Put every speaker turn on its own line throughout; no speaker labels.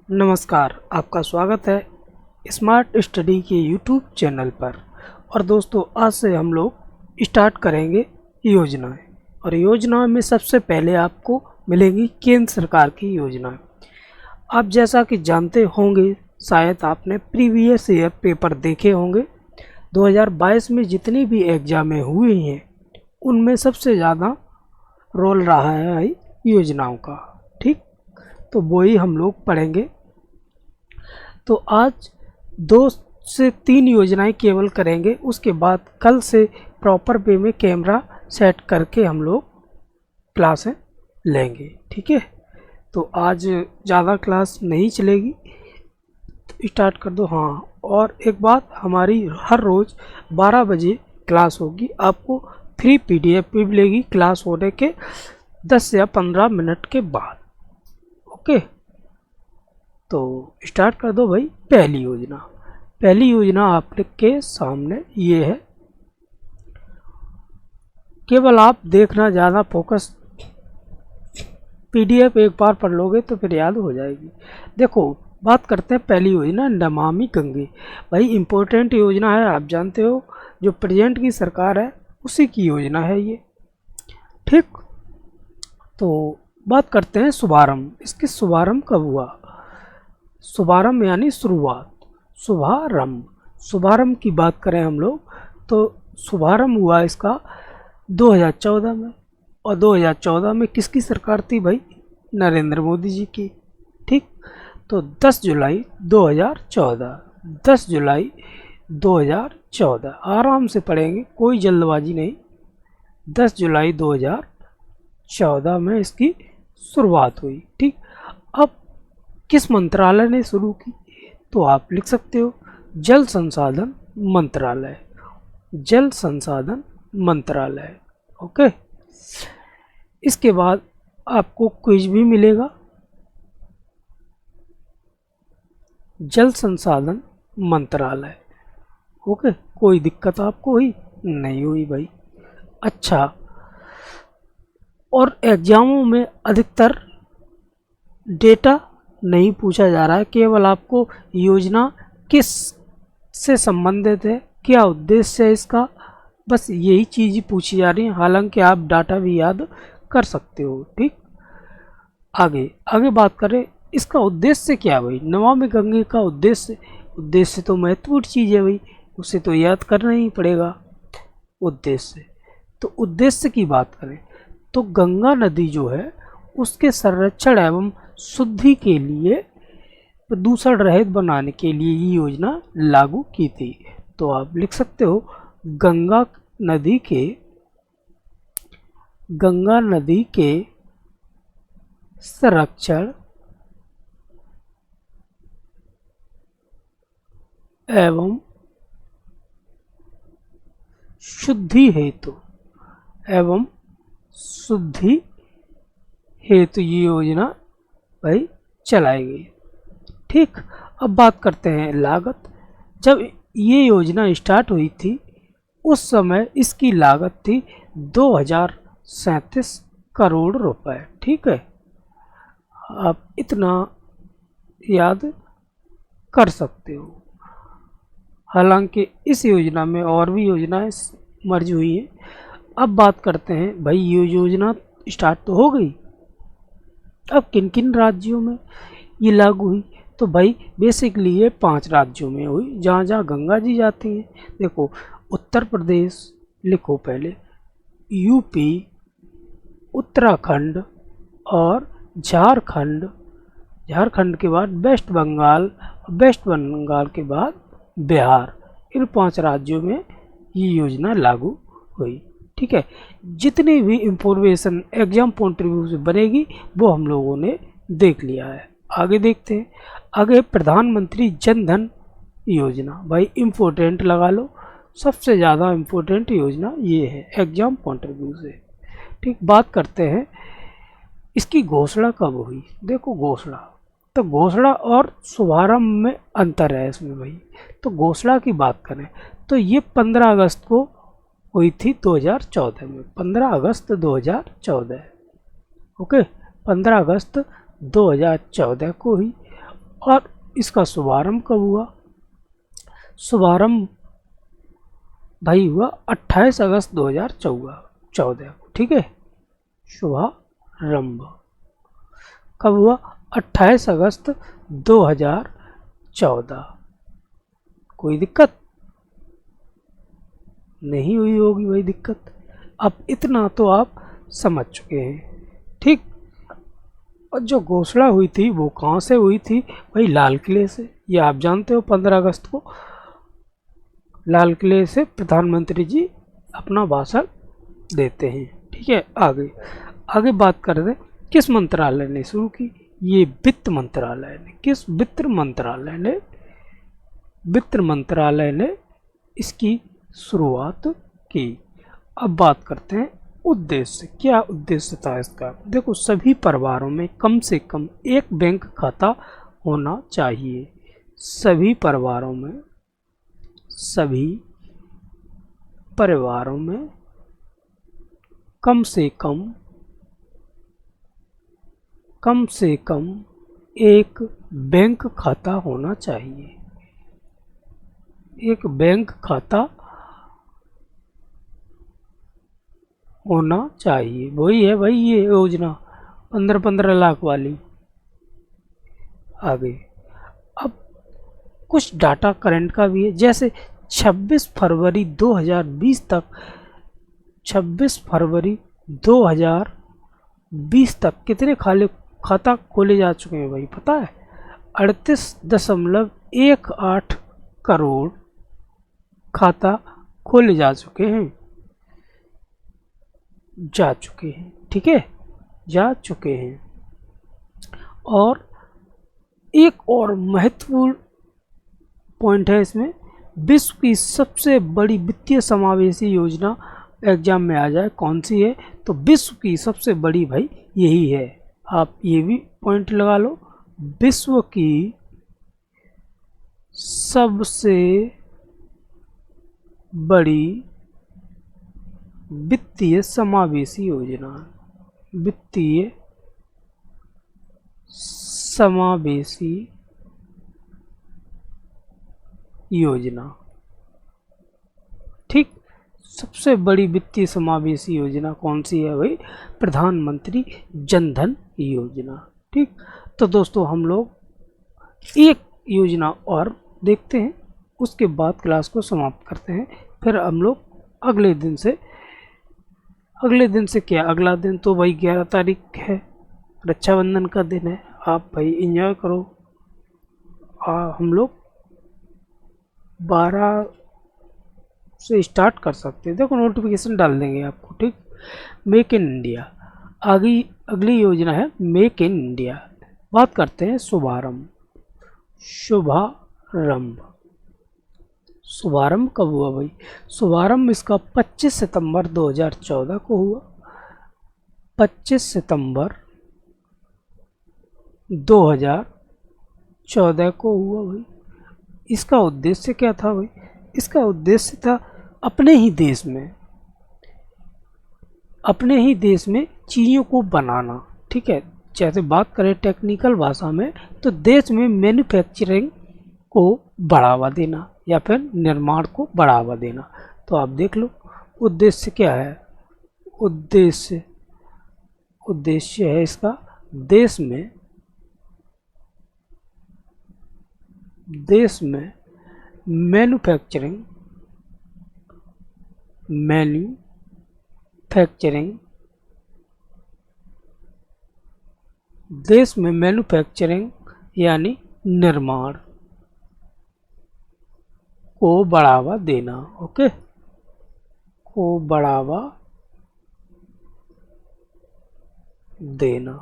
नमस्कार, आपका स्वागत है स्मार्ट स्टडी के यूट्यूब चैनल पर। और दोस्तों, आज से हम लोग स्टार्ट करेंगे योजनाएं। और योजनाओं में सबसे पहले आपको मिलेगी केंद्र सरकार की योजनाएं। आप जैसा कि जानते होंगे, शायद आपने प्रीवियस ईयर पेपर देखे होंगे। 2022 में जितनी भी एग्जामें हुई हैं उनमें सबसे ज़्यादा रोल रहा है योजनाओं का। ठीक, तो वही हम लोग पढ़ेंगे। तो आज 2 से 3 योजनाएं केवल करेंगे, उसके बाद कल से प्रॉपर वे में कैमरा सेट करके हम लोग क्लासें लेंगे। ठीक है, तो आज ज़्यादा क्लास नहीं चलेगी, स्टार्ट कर दो। हाँ, और एक बात, हमारी हर रोज़ 12 बजे क्लास होगी। आपको फ्री PDF भी मिलेगी क्लास होने के 10 या 15 मिनट के बाद। ओके, तो स्टार्ट कर दो भाई। पहली योजना आपके सामने ये है। केवल आप देखना, ज़्यादा फोकस, PDF एक बार पढ़ लोगे तो फिर याद हो जाएगी। देखो, बात करते हैं पहली योजना, नमामि गंगे। भाई इम्पोर्टेंट योजना है, आप जानते हो, जो प्रेजेंट की सरकार है उसी की योजना है ये। ठीक, तो बात करते हैं शुभारंभ। इसकी शुभारंभ कब हुआ? शुभारंभ यानी शुरुआत, शुभारंभ की बात करें हम लोग तो शुभारंभ हुआ इसका 2014 में। और 2014 में किसकी सरकार थी भाई? नरेंद्र मोदी जी की। ठीक, तो 10 जुलाई 2014, आराम से पढ़ेंगे, कोई जल्दबाजी नहीं। 10 जुलाई 2014 में इसकी शुरुआत हुई। ठीक, अब किस मंत्रालय ने शुरू की? तो आप लिख सकते हो जल संसाधन मंत्रालय। ओके, इसके बाद आपको क्विज भी मिलेगा। जल संसाधन मंत्रालय। ओके, कोई दिक्कत आपको हुई? नहीं हुई भाई। अच्छा, और एग्जामों में अधिकतर डेटा नहीं पूछा जा रहा है, केवल आपको योजना किस से संबंधित है, क्या उद्देश्य है इसका, बस यही चीज़ पूछी जा रही है। हालांकि आप डाटा भी याद कर सकते हो। ठीक, आगे बात करें, इसका उद्देश्य क्या है भाई? नमामि गंगे का उद्देश्य तो महत्वपूर्ण चीज़ है भाई, उसे तो याद करना ही पड़ेगा। उद्देश्य, तो उद्देश्य की बात करें तो गंगा नदी जो है उसके संरक्षण एवं शुद्धि के लिए, प्रदूषण रहित बनाने के लिए ये योजना लागू की थी। तो आप लिख सकते हो गंगा नदी के संरक्षण एवं शुद्धि हेतु ये योजना भाई चलाई गई। ठीक, अब बात करते हैं लागत। जब ये योजना स्टार्ट हुई थी उस समय इसकी लागत थी 2037 करोड़ रुपए। ठीक है, आप इतना याद कर सकते हो। हालांकि इस योजना में और भी योजनाएं मर्ज हुई हैं। अब बात करते हैं भाई, ये योजना स्टार्ट तो हो गई, अब किन किन राज्यों में ये लागू हुई? तो भाई बेसिकली ये 5 राज्यों में हुई, जहाँ जहाँ गंगा जी जाती हैं। देखो, उत्तर प्रदेश लिखो पहले, यूपी, उत्तराखंड और झारखंड के बाद वेस्ट बंगाल के बाद बिहार। इन 5 राज्यों में ये योजना लागू हुई। ठीक है, जितनी भी information exam point of view से बनेगी वो हम लोगों ने देख लिया है। आगे देखते हैं। आगे प्रधानमंत्री जन धन योजना, भाई इम्पोर्टेंट लगा लो, सबसे ज़्यादा इम्पोर्टेंट योजना ये है एग्जाम पॉइंट ऑफ व्यू से। ठीक, बात करते हैं इसकी घोषणा कब हुई। देखो, घोषणा और शुभारंभ में अंतर है इसमें भाई। तो घोषणा की बात करें तो ये 15 अगस्त को हुई थी 2014 में, 15 अगस्त 2014। ओके, 15 अगस्त 2014 को हुई। और इसका शुभारंभ कब हुआ? शुभारंभ भाई हुआ 28 अगस्त 2014 को, ठीक है। शुभारंभ कब हुआ? 28 अगस्त 2014। कोई दिक्कत नहीं हुई होगी भाई दिक्कत। अब इतना तो आप समझ चुके हैं, ठीक। और जो घोषणा हुई थी वो कहाँ से हुई थी भाई? लाल किले से। ये आप जानते हो 15 अगस्त को लाल किले से प्रधानमंत्री जी अपना भाषण देते हैं, ठीक है। आगे बात कर रहे किस मंत्रालय ने शुरू की? ये वित्त मंत्रालय ने। किस वित्त मंत्रालय ने इसकी शुरुआत की। अब बात करते हैं उद्देश्य। क्या उद्देश्य था इसका? देखो, सभी परिवारों में कम से कम एक बैंक खाता होना चाहिए। सभी परिवारों में कम से कम एक बैंक खाता होना चाहिए। एक बैंक खाता होना चाहिए। वही है भाई ये योजना 15-15 लाख वाली। आगे अब कुछ डाटा करंट का भी है। जैसे 26 फरवरी 2020 तक कितने खाता खोले जा चुके हैं भाई पता है? 38.18 करोड़ खाता खोले जा चुके हैं, ठीक है, जा चुके हैं। और एक और महत्वपूर्ण पॉइंट है इसमें, विश्व की सबसे बड़ी वित्तीय समावेशी योजना एग्जाम में आ जाए कौन सी है? तो विश्व की सबसे बड़ी भाई यही है। आप ये भी पॉइंट लगा लो, विश्व की सबसे बड़ी वित्तीय समावेशी योजना। वित्तीय समावेशी योजना, ठीक। सबसे बड़ी वित्तीय समावेशी योजना कौन सी है भाई? प्रधानमंत्री जन धन योजना, ठीक। तो दोस्तों हम लोग एक योजना और देखते हैं, उसके बाद क्लास को समाप्त करते हैं। फिर हम लोग अगले दिन से क्या? अगला दिन तो भाई 11 तारीख है, रक्षाबंधन का दिन है। आप भाई एंजॉय करो। हम लोग 12 से स्टार्ट कर सकते हैं। देखो नोटिफिकेशन डाल देंगे आपको, ठीक। मेक इन इंडिया अगली योजना है मेक इन इंडिया। बात करते हैं शुभारंभ कब हुआ भाई? शुभारंभ इसका 25 सितंबर 2014 को हुआ। 25 सितंबर 2014 को हुआ भाई। इसका उद्देश्य क्या था भाई? इसका उद्देश्य था अपने ही देश में चीज़ों को बनाना, ठीक है। जैसे बात करें टेक्निकल भाषा में तो देश में मैन्युफैक्चरिंग को बढ़ावा देना या फिर निर्माण को बढ़ावा देना। तो आप देख लो उद्देश्य क्या है। उद्देश्य है इसका देश में मैन्युफैक्चरिंग देश में मैन्युफैक्चरिंग यानी निर्माण को बढ़ावा देना, ओके, को बढ़ावा देना।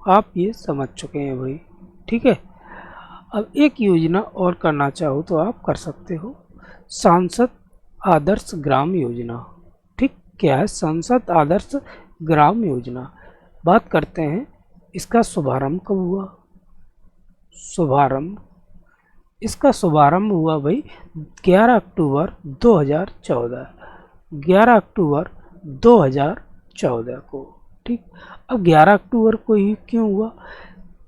आप ये समझ चुके हैं भाई, ठीक है। अब एक योजना और करना चाहो तो आप कर सकते हो, सांसद आदर्श ग्राम योजना, ठीक। क्या है सांसद आदर्श ग्राम योजना? बात करते हैं इसका शुभारंभ कब हुआ। इसका शुभारंभ हुआ भाई 11 अक्टूबर 2014। 11 अक्टूबर 2014 को, ठीक। अब 11 अक्टूबर को ही क्यों हुआ?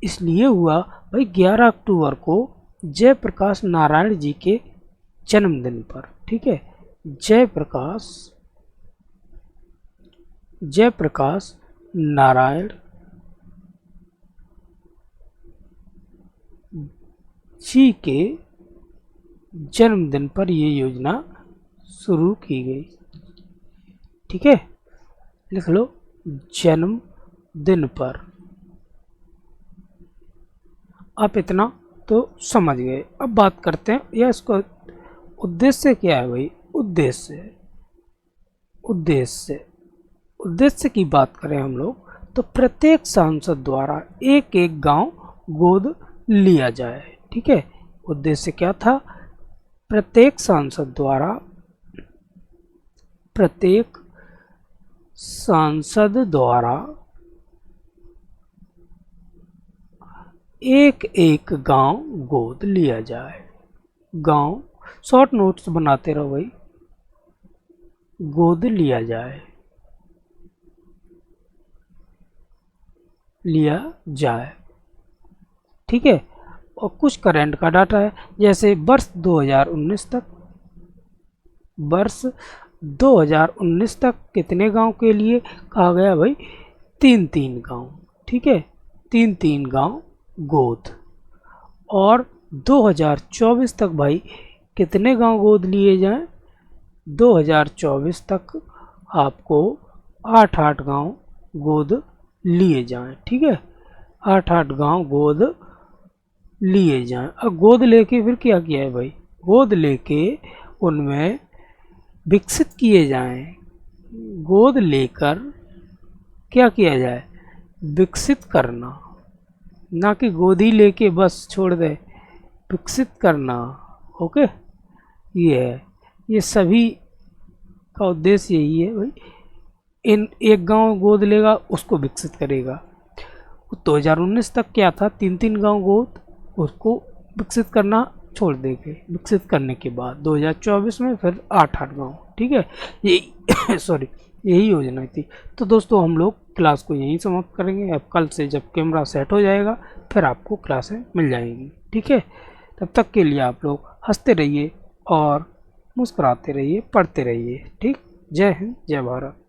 इसलिए हुआ भाई 11 अक्टूबर को जयप्रकाश नारायण जी के जन्मदिन पर। ठीक है, जयप्रकाश नारायण जी के जन्मदिन पर ये योजना शुरू की गई। ठीक है, लिख लो जन्मदिन पर। आप इतना तो समझ गए। अब बात करते हैं या इसका उद्देश्य क्या है भाई। उद्देश्य की बात करें हम लोग तो प्रत्येक सांसद द्वारा एक एक गांव गोद लिया जाए। ठीक है, उद्देश्य क्या था, प्रत्येक सांसद द्वारा एक एक गांव गोद लिया जाए। गांव शॉर्ट नोट्स बनाते रहो भाई, गोद लिया जाए। ठीक है, और कुछ करंट का डाटा है, जैसे वर्ष 2019 तक कितने गांव के लिए कहा गया भाई, 3 गांव। ठीक है, 3 गांव गोद। और 2024 तक भाई कितने गांव गोद लिए जाएं, 2024 तक आपको 8 गांव गोद लिए जाएं। ठीक है, 8 गांव गोद लिए जाएं। अब गोद लेके फिर क्या किया है भाई, गोद लेके उनमें विकसित किए जाएं। गोद लेकर क्या किया जाए, विकसित करना, ना कि गोदी लेके बस छोड़ दे, विकसित करना। ओके, ये है, ये सभी का उद्देश्य यही है भाई। इन एक गांव गोद लेगा उसको विकसित करेगा। 2019 तक क्या था, 3 गांव गोद, उसको विकसित करना छोड़ देंगे। विकसित करने के बाद 2024 में फिर 8 गांव। ठीक है, यही सॉरी यही योजना थी। तो दोस्तों हम लोग क्लास को यहीं समाप्त करेंगे। अब कल से जब कैमरा सेट हो जाएगा फिर आपको क्लासें मिल जाएंगी। ठीक है, तब तक के लिए आप लोग हंसते रहिए और मुस्कुराते रहिए, पढ़ते रहिए। ठीक, जय हिंद, जय भारत।